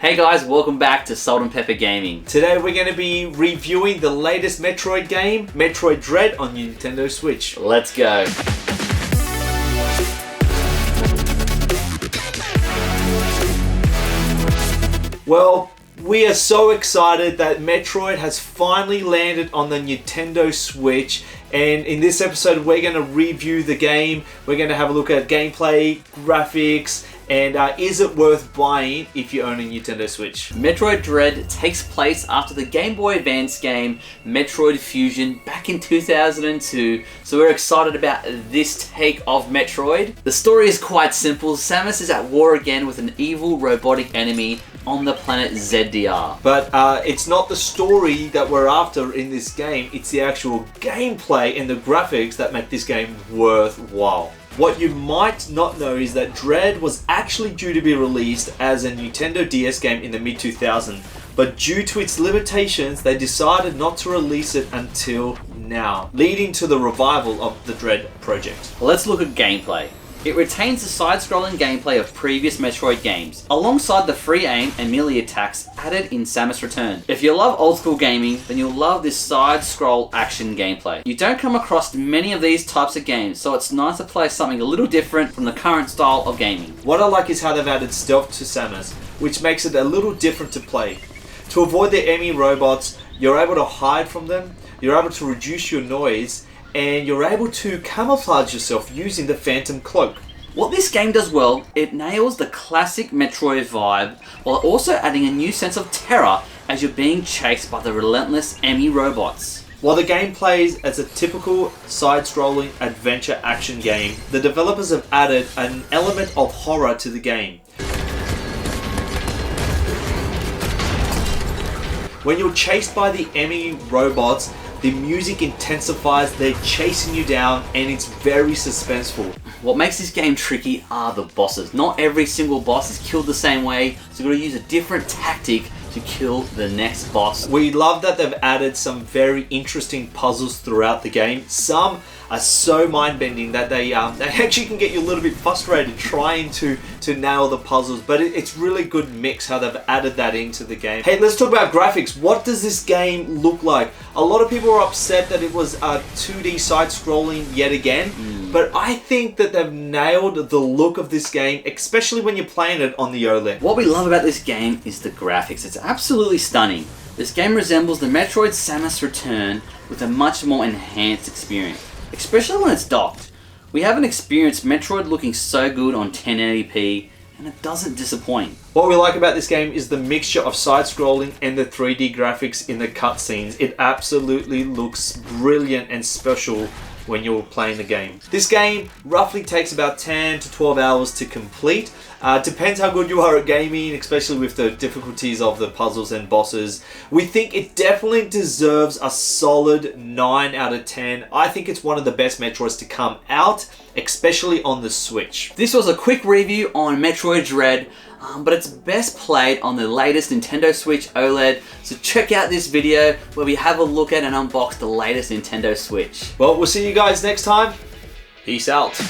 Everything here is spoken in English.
Hey guys, welcome back to Salt-n-Peppa Gaming. Today we're going to be reviewing the latest Metroid game, Metroid Dread on Nintendo Switch. Let's go. Well, we are so excited that Metroid has finally landed on the Nintendo Switch, and in this episode we're going to review the game. We're going to have a look at gameplay, graphics, and is it worth buying if you own a Nintendo Switch? Metroid Dread takes place after the Game Boy Advance game Metroid Fusion back in 2002, so we're excited about this take of Metroid. The story is quite simple. Samus is at war again with an evil robotic enemy on the planet ZDR. But it's not the story that we're after in this game, it's the actual gameplay and the graphics that make this game worthwhile. What you might not know is that Dread was actually due to be released as a Nintendo DS game in the mid-2000s, but due to its limitations, they decided not to release it until now, leading to the revival of the Dread project. Let's look at gameplay. It retains the side-scrolling gameplay of previous Metroid games, alongside the free aim and melee attacks added in Samus Return. If you love old-school gaming, then you'll love this side-scroll action gameplay. You don't come across many of these types of games, so it's nice to play something a little different from the current style of gaming. What I like is how they've added stealth to Samus, which makes it a little different to play. To avoid the enemy robots, you're able to hide from them, you're able to reduce your noise, and you're able to camouflage yourself using the Phantom Cloak. What this game does well, it nails the classic Metroid vibe while also adding a new sense of terror as you're being chased by the relentless enemy robots. While the game plays as a typical side-scrolling adventure action game, the developers have added an element of horror to the game. When you're chased by the enemy robots, the music intensifies, they're chasing you down, and it's very suspenseful. What makes this game tricky are the bosses. Not every single boss is killed the same way, so you've got to use a different tactic to kill the next boss. We love that they've added some very interesting puzzles throughout the game. Some are so mind-bending that they actually can get you a little bit frustrated trying to nail the puzzles, but it's really good mix how they've added that into the game. Hey, let's talk about graphics. What does this game look like? A lot of people are upset that it was a 2D side-scrolling yet again, but I think that they've nailed the look of this game, especially when you're playing it on the OLED. What we love about this game is the graphics. It's absolutely stunning. This game resembles the Metroid Samus Return with a much more enhanced experience, especially when it's docked. We haven't experienced Metroid looking so good on 1080p, and it doesn't disappoint. What we like about this game is the mixture of side-scrolling and the 3D graphics in the cutscenes. It absolutely looks brilliant and special when you're playing the game. This game roughly takes about 10 to 12 hours to complete. Depends how good you are at gaming, especially with the difficulties of the puzzles and bosses. We think it definitely deserves a solid 9 out of 10. I think it's one of the best Metroids to come out, especially on the Switch. This was a quick review on Metroid Dread, but it's best played on the latest Nintendo Switch OLED, so check out this video where we have a look at and unbox the latest Nintendo Switch. Well, we'll see you guys next time. Peace out.